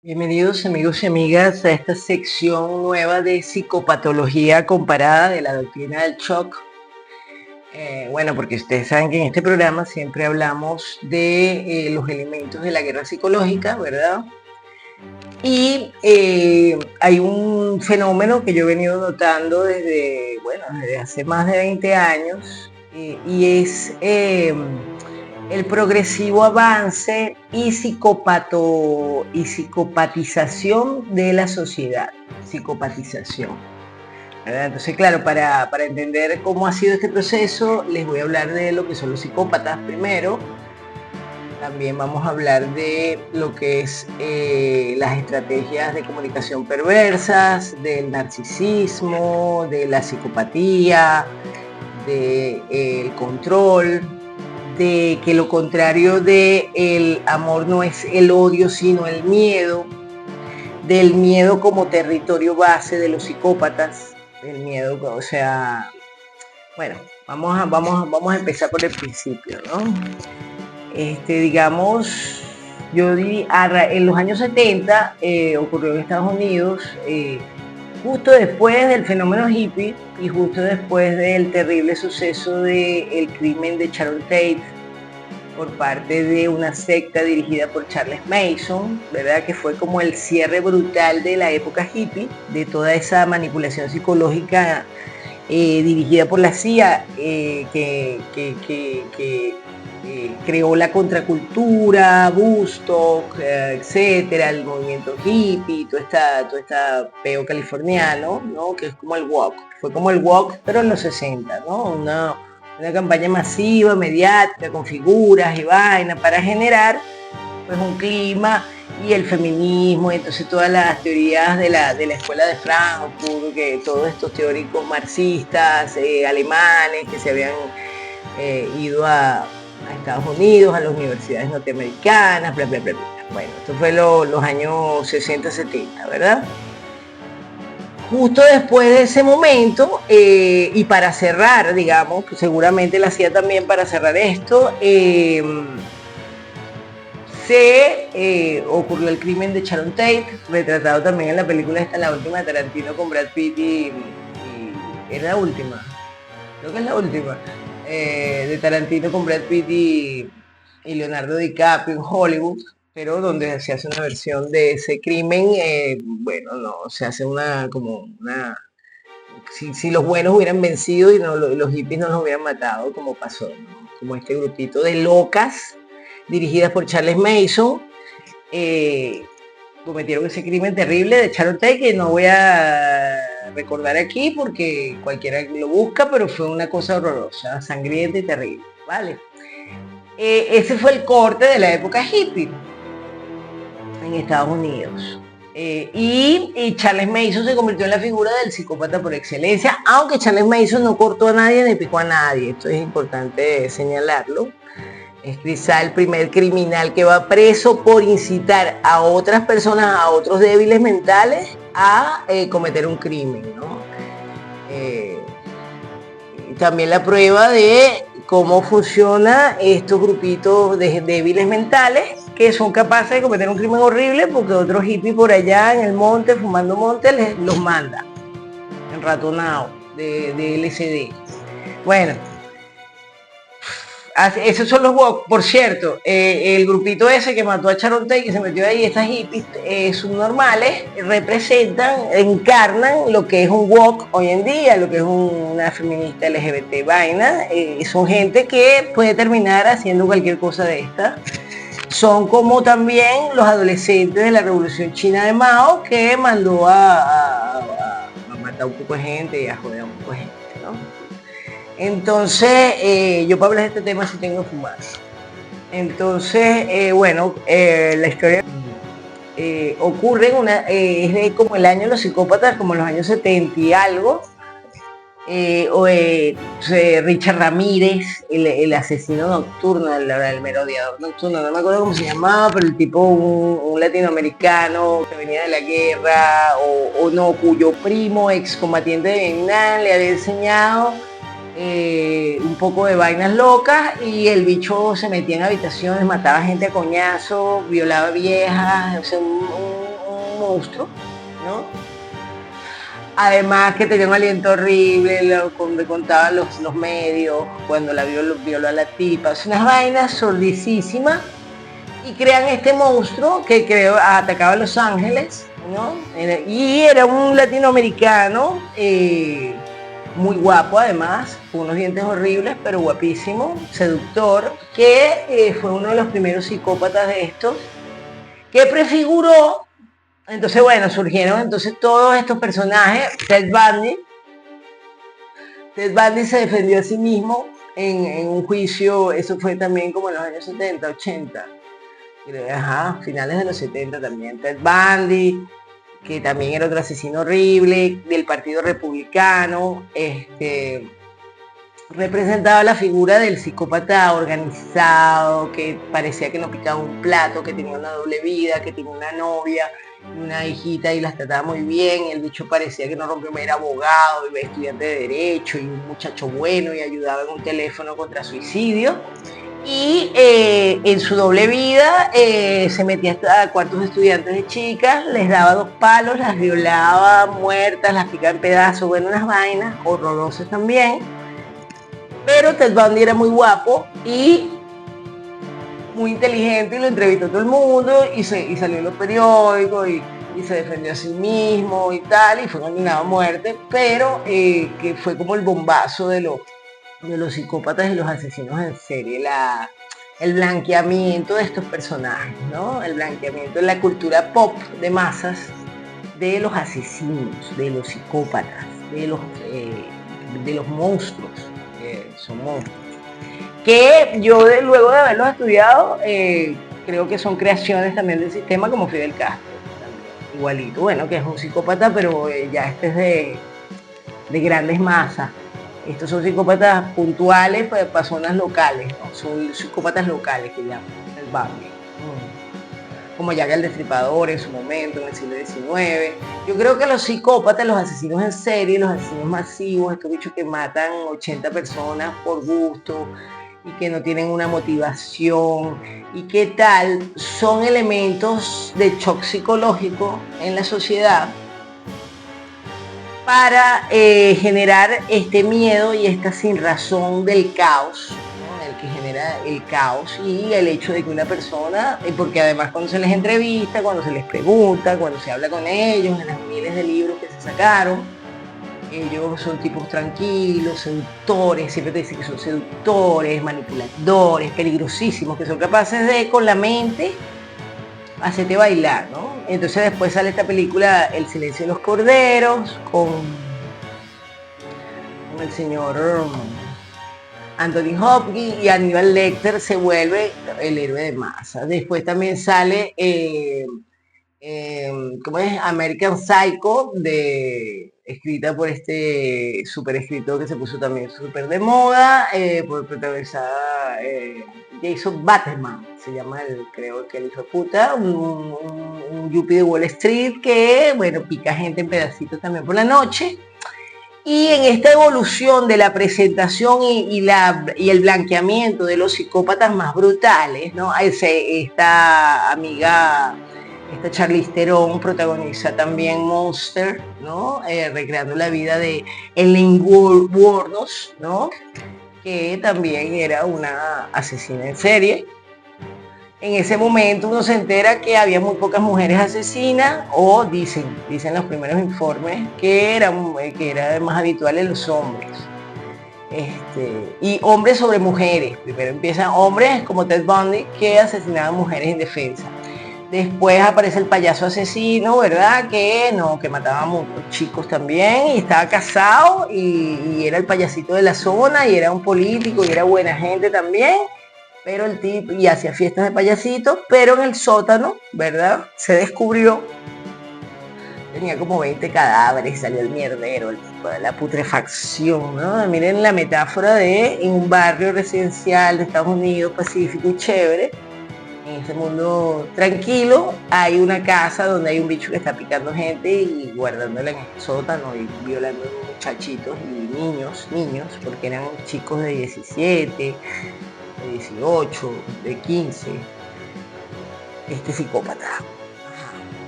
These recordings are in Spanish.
Bienvenidos amigos y amigas a esta sección nueva de psicopatología comparada de la doctrina del shock. Bueno, porque ustedes saben que en este programa siempre hablamos de los elementos de la guerra psicológica, ¿verdad? Y hay un fenómeno que yo he venido notando desde hace más de 20 años y es el progresivo avance y psicopatización de la sociedad. Psicopatización, ¿verdad? Entonces, claro, para entender cómo ha sido este proceso, les voy a hablar de lo que son los psicópatas primero. También vamos a hablar de lo que es las estrategias de comunicación perversas, del narcisismo, de la psicopatía, del control, de que lo contrario del amor no es el odio, sino el miedo, del miedo como territorio base de los psicópatas, del miedo, o sea, bueno, vamos a empezar por el principio, ¿no? Digamos, yo diría, en los años 70 ocurrió en Estados Unidos, justo después del fenómeno hippie y justo después del terrible suceso del crimen de Sharon Tate por parte de una secta dirigida por Charles Manson, ¿verdad? Que fue como el cierre brutal de la época hippie, de toda esa manipulación psicológica dirigida por la CIA, que creó la contracultura, Woodstock, etcétera, el movimiento hippie, todo esta peo californiano, ¿no? Que es como el walk, fue como el walk, pero en los 60, ¿no? Una campaña masiva, mediática, con figuras y vainas para generar pues un clima y el feminismo, entonces todas las teorías de la escuela de Frankfurt, que todos estos teóricos marxistas alemanes que se habían ido a Estados Unidos, a las universidades norteamericanas, bla, bla, bla, bla. Bueno, esto fue los años 60, 70, ¿verdad? Justo después de ese momento, y para cerrar, digamos, pues seguramente la hacía también para cerrar esto, ocurrió el crimen de Sharon Tate, retratado también en la película esta, la última de Tarantino con Brad Pitt y ¿es la última? Creo que es la última. De Tarantino con Brad Pitt y Leonardo DiCaprio en Hollywood, pero donde se hace una versión de ese crimen, se hace si los buenos hubieran vencido y los hippies no los hubieran matado, como pasó, ¿no? Como este grupito de locas dirigidas por Charles Manson, cometieron ese crimen terrible de Sharon Tate, que no voy a recordar aquí porque cualquiera lo busca, pero fue una cosa horrorosa, sangrienta y terrible, ¿vale? Ese fue el corte de la época hippie en Estados Unidos. Y Charles Manson se convirtió en la figura del psicópata por excelencia, aunque Charles Manson no cortó a nadie ni picó a nadie, esto es importante señalarlo. Es quizá el primer criminal que va preso por incitar a otras personas, a otros débiles mentales, a cometer un crimen, ¿no? También la prueba de cómo funcionan estos grupitos de débiles mentales que son capaces de cometer un crimen horrible porque otros hippies por allá en el monte, fumando monte, los manda enratonados de LSD. Bueno, esos son los walk. Por cierto, el grupito ese que mató a Sharon Tate, que se metió ahí, estas hippies subnormales, representan, encarnan lo que es un walk hoy en día, lo que es una feminista LGBT vaina. Son gente que puede terminar haciendo cualquier cosa de esta. Son como también los adolescentes de la Revolución China de Mao, que mandó a matar un poco de gente y a joder a un poco de gente, ¿no? Entonces, yo para hablar de este tema sí tengo que fumar. Entonces, la historia ocurre es de como el año de los psicópatas, como los años 70 y algo. Richard Ramírez, el asesino nocturno, el merodeador nocturno, no me acuerdo cómo se llamaba, pero el tipo, un latinoamericano que venía de la guerra, cuyo primo, excombatiente de Vietnam, le había enseñado un poco de vainas locas, y el bicho se metía en habitaciones, mataba gente a coñazo, violaba viejas, o sea, monstruo, ¿no? Además que tenía un aliento horrible, me contaban los medios, cuando la violó a la tipa, es unas vainas sordicísimas, y crean este monstruo que atacaba a Los Ángeles, ¿no? Y era un latinoamericano, muy guapo además, con unos dientes horribles, pero guapísimo, seductor, que fue uno de los primeros psicópatas de estos, que prefiguró. Entonces, bueno, surgieron entonces todos estos personajes. Ted Bundy se defendió a sí mismo en un juicio, eso fue también como en los años 70, 80, finales de los 70 también. Ted Bundy, que también era otro asesino horrible, del Partido Republicano, representaba la figura del psicópata organizado, que parecía que no picaba un plato, que tenía una doble vida, que tenía una novia, una hijita y las trataba muy bien. El bicho parecía que no rompió, era abogado, y estudiante de derecho y un muchacho bueno, y ayudaba en un teléfono contra suicidio. Y en su doble vida se metía a cuartos de estudiantes de chicas, les daba 2 palos, las violaba muertas, las picaba en pedazos, bueno, unas vainas horrorosas también. Pero Ted Bundy era muy guapo y muy inteligente, y lo entrevistó todo el mundo, y salió en los periódicos, y se defendió a sí mismo y tal, y fue condenado a muerte, pero que fue como el bombazo de los psicópatas y los asesinos en serie, el blanqueamiento de estos personajes, ¿no? El blanqueamiento en la cultura pop de masas de los asesinos, de los psicópatas, de los monstruos, son monstruos. Que yo luego de haberlos estudiado, creo que son creaciones también del sistema, como Fidel Castro, también, igualito, bueno, que es un psicópata, pero ya este es de grandes masas. Estos son psicópatas puntuales para zonas locales, ¿no? Son psicópatas locales que llaman el Bundy. Como Jack el Destripador en su momento, en el siglo XIX. Yo creo que los psicópatas, los asesinos en serie, los asesinos masivos, estos bichos que matan 80 personas por gusto y que no tienen una motivación y qué tal, son elementos de shock psicológico en la sociedad para generar este miedo y esta sinrazón del caos, ¿no? El que genera el caos y el hecho de que una persona, porque además cuando se les entrevista, cuando se les pregunta, cuando se habla con ellos, en las miles de libros que se sacaron, ellos son tipos tranquilos, seductores, siempre te dicen que son seductores, manipuladores, peligrosísimos, que son capaces de, con la mente, hacerte bailar, ¿no? Entonces después sale esta película El silencio de los corderos, con el señor Anthony Hopkins, y Aníbal Lecter se vuelve el héroe de masa. Después también sale, ¿cómo es? American Psycho, escrita por este super escritor que se puso también súper de moda, por protagonizada Jason Bateman, se llama creo que el hijo de puta, un yuppie de Wall Street que, bueno, pica gente en pedacitos también por la noche. Y en esta evolución de la presentación y el blanqueamiento de los psicópatas más brutales, ¿no? Esta Charlize Theron protagoniza también Monster, ¿no? Recreando la vida de Ellen Wuornos, ¿no? Que también era una asesina en serie. En ese momento uno se entera que había muy pocas mujeres asesinas, o dicen los primeros informes que era más habitual en los hombres. Y hombres sobre mujeres. Primero empiezan hombres como Ted Bundy que asesinaban mujeres indefensas. Después aparece el payaso asesino, ¿verdad? Que mataba a muchos chicos también, y estaba casado, y era el payasito de la zona, y era un político, y era buena gente también. Pero el tipo, y hacía fiestas de payasitos, pero en el sótano, ¿verdad? Se descubrió, tenía como 20 cadáveres, salió el mierdero, el tipo de la putrefacción, ¿no? Miren la metáfora en un barrio residencial de Estados Unidos, pacífico y chévere, en ese mundo tranquilo, hay una casa donde hay un bicho que está picando gente y guardándola en el sótano y violando muchachitos y niños, porque eran chicos de 17, de 18, de 15, este psicópata,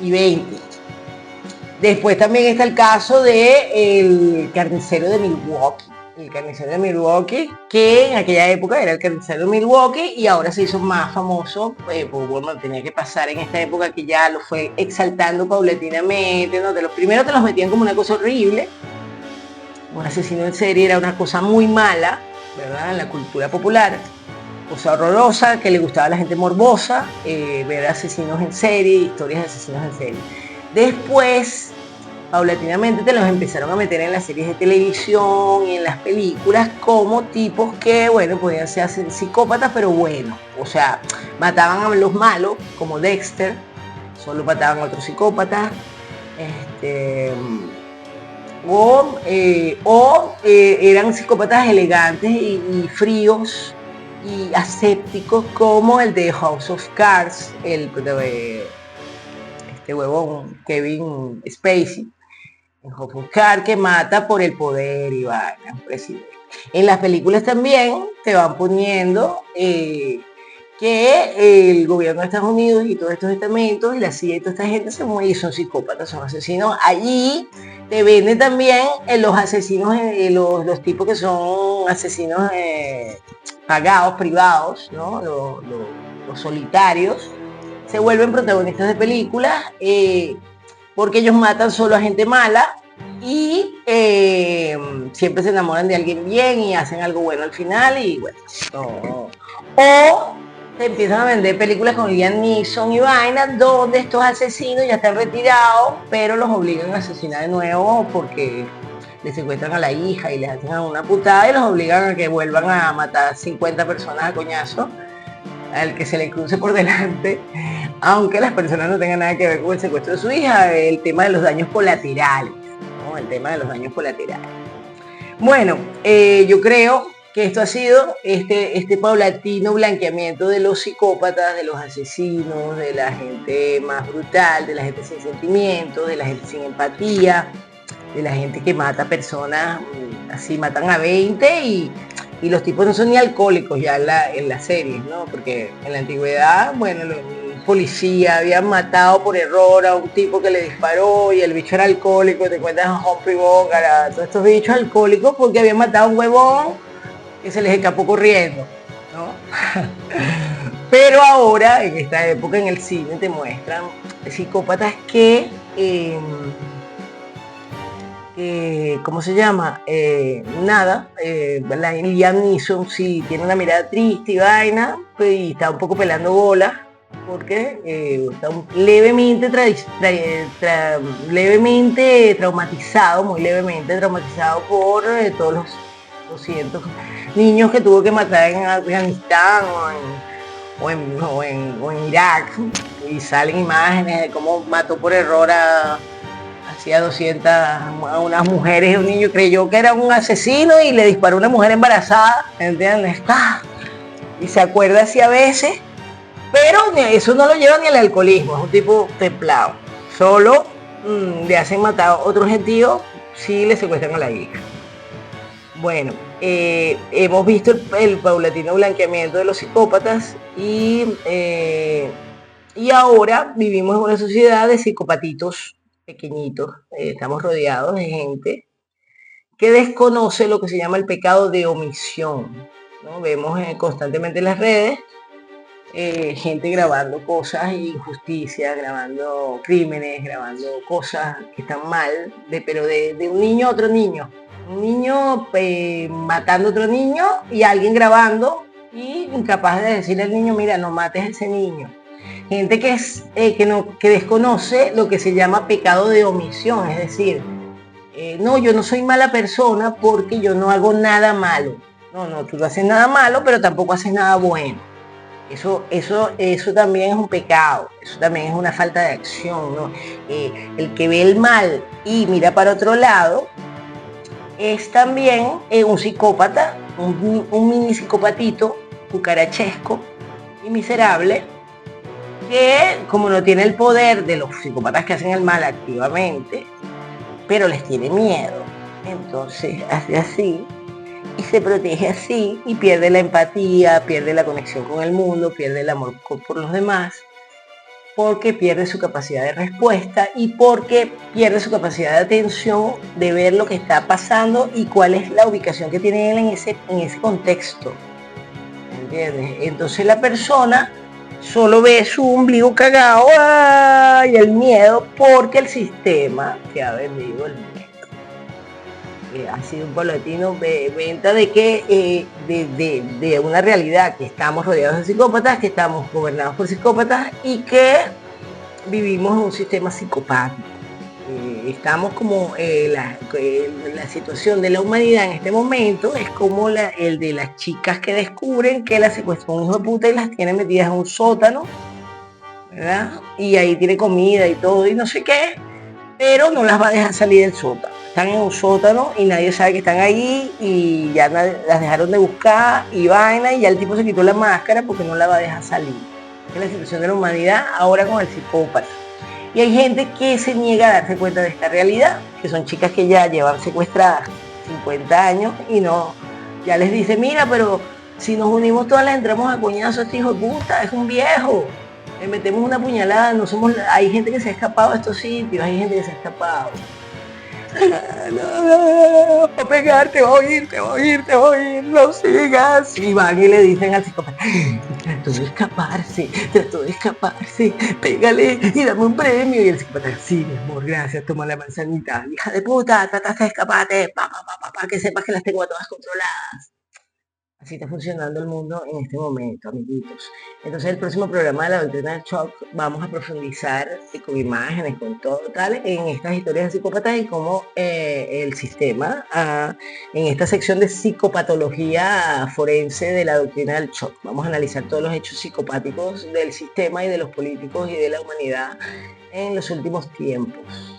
y 20. Después también está el caso de el carnicero de Milwaukee. El carnicero de Milwaukee, que en aquella época era el carnicero de Milwaukee y ahora se hizo más famoso, pues bueno, tenía que pasar en esta época que ya lo fue exaltando paulatinamente, ¿no? De los primeros te los metían como una cosa horrible, un asesino en serie era una cosa muy mala, ¿verdad? En la cultura popular, cosa horrorosa, que le gustaba a la gente morbosa, ver asesinos en serie, historias de asesinos en serie. Después, paulatinamente te los empezaron a meter en las series de televisión y en las películas como tipos que, bueno, podían ser psicópatas, pero bueno, o sea, mataban a los malos, como Dexter, solo mataban a otros psicópatas, eran psicópatas elegantes y fríos y asépticos como el de House of Cards, este huevón Kevin Spacey en House of Cards, que mata por el poder y vaina, presidente. En las películas también te van poniendo que el gobierno de Estados Unidos y todos estos estamentos y la CIA y toda esta gente son psicópatas, son asesinos. Allí te venden también los asesinos, los tipos que son asesinos pagados, privados, ¿no? Los solitarios, se vuelven protagonistas de películas porque ellos matan solo a gente mala y siempre se enamoran de alguien bien y hacen algo bueno al final y bueno, no. O te empiezan a vender películas con Liam Neeson y vaina donde estos asesinos ya están retirados, pero los obligan a asesinar de nuevo porque les secuestran a la hija y les hacen una putada y los obligan a que vuelvan a matar 50 personas a coñazo al que se le cruce por delante, aunque las personas no tengan nada que ver con el secuestro de su hija, el tema de los daños colaterales, ¿no? El tema de los daños colaterales. Bueno, yo creo que esto ha sido este paulatino blanqueamiento de los psicópatas, de los asesinos, de la gente más brutal, de la gente sin sentimientos, de la gente sin empatía, de la gente que mata personas, así matan a 20 y los tipos no son ni alcohólicos ya en las series, ¿no? Porque en la antigüedad, bueno, el policía habían matado por error a un tipo que le disparó y el bicho era alcohólico, te cuentas a Humphrey Bogart, todos estos bichos alcohólicos porque habían matado a un huevón que se les escapó corriendo, ¿no? Pero ahora, en esta época en el cine te muestran psicópatas que ¿cómo se llama? Liam Neeson sí tiene una mirada triste y vaina, pues, y está un poco pelando bolas, porque está levemente traumatizado, muy levemente traumatizado por todos los 200 niños que tuvo que matar en Afganistán o en Irak, y salen imágenes de cómo mató por error hacía 200 a unas mujeres, un niño creyó que era un asesino y le disparó a una mujer embarazada, ¿entiendes? Y se acuerda así a veces, pero eso no lo lleva ni al alcoholismo, es un tipo templado, solo le hacen matar a otro gentío si le secuestran a la hija. Bueno, hemos visto el paulatino blanqueamiento de los psicópatas y ahora vivimos en una sociedad de psicopatitos pequeñitos, estamos rodeados de gente que desconoce lo que se llama el pecado de omisión, ¿no? Vemos constantemente en las redes gente grabando cosas, injusticias, grabando crímenes, grabando cosas que están mal, pero de un niño a otro niño, un niño matando a otro niño y alguien grabando y incapaz de decirle al niño, mira, no mates a ese niño. Gente que desconoce lo que se llama pecado de omisión, es decir, no, yo no soy mala persona porque yo no hago nada malo. No, tú no haces nada malo, pero tampoco haces nada bueno. Eso también es un pecado, eso también es una falta de acción, ¿no? El que ve el mal y mira para otro lado es también un psicópata, un mini psicopatito, cucarachesco y miserable, que como no tiene el poder de los psicópatas que hacen el mal activamente, pero les tiene miedo, entonces hace así y se protege así y pierde la empatía, pierde la conexión con el mundo, pierde el amor por los demás porque pierde su capacidad de respuesta y porque pierde su capacidad de atención, de ver lo que está pasando y cuál es la ubicación que tiene él en ese contexto. ¿Entiendes? Entonces la persona solo ve su ombligo cagado y el miedo, porque el sistema que ha vendido el miedo ha sido un paulatino venta de que de una realidad que estamos rodeados de psicópatas, que estamos gobernados por psicópatas y que vivimos en un sistema psicopático. Estamos como la situación de la humanidad en este momento es como el de las chicas que descubren que la secuestró un hijo de puta y las tiene metidas en un sótano, ¿verdad? Y ahí tiene comida y todo y no sé qué, pero no las va a dejar salir del sótano. Están en un sótano y nadie sabe que están ahí y ya las dejaron de buscar y vaina y ya el tipo se quitó la máscara porque no la va a dejar salir. Es la situación de la humanidad ahora con el psicópata. Y hay gente que se niega a darse cuenta de esta realidad, que son chicas que ya llevan secuestradas 50 años y no, ya les dice, mira, pero si nos unimos todas las entramos a coñazo a este hijo de puta, es un viejo. Le metemos una puñalada, no somos, hay gente que se ha escapado de estos sitios, hay gente que se ha escapado. No, va a pegar, te va a oír, te va a oír, te va a oír, no sigas. Y van y le dicen al psicópata, trató de escaparse, pégale y dame un premio. Y el psicópata, sí, mi amor, gracias, toma la manzanita. Hija de puta, trataste de escaparte, que sepas que las tengo a todas controladas. Así está funcionando el mundo en este momento, amiguitos. Entonces el próximo programa de la doctrina del shock vamos a profundizar con imágenes, con todo tal, en estas historias de psicópatas y cómo el sistema, en esta sección de psicopatología forense de la doctrina del shock, vamos a analizar todos los hechos psicopáticos del sistema y de los políticos y de la humanidad en los últimos tiempos.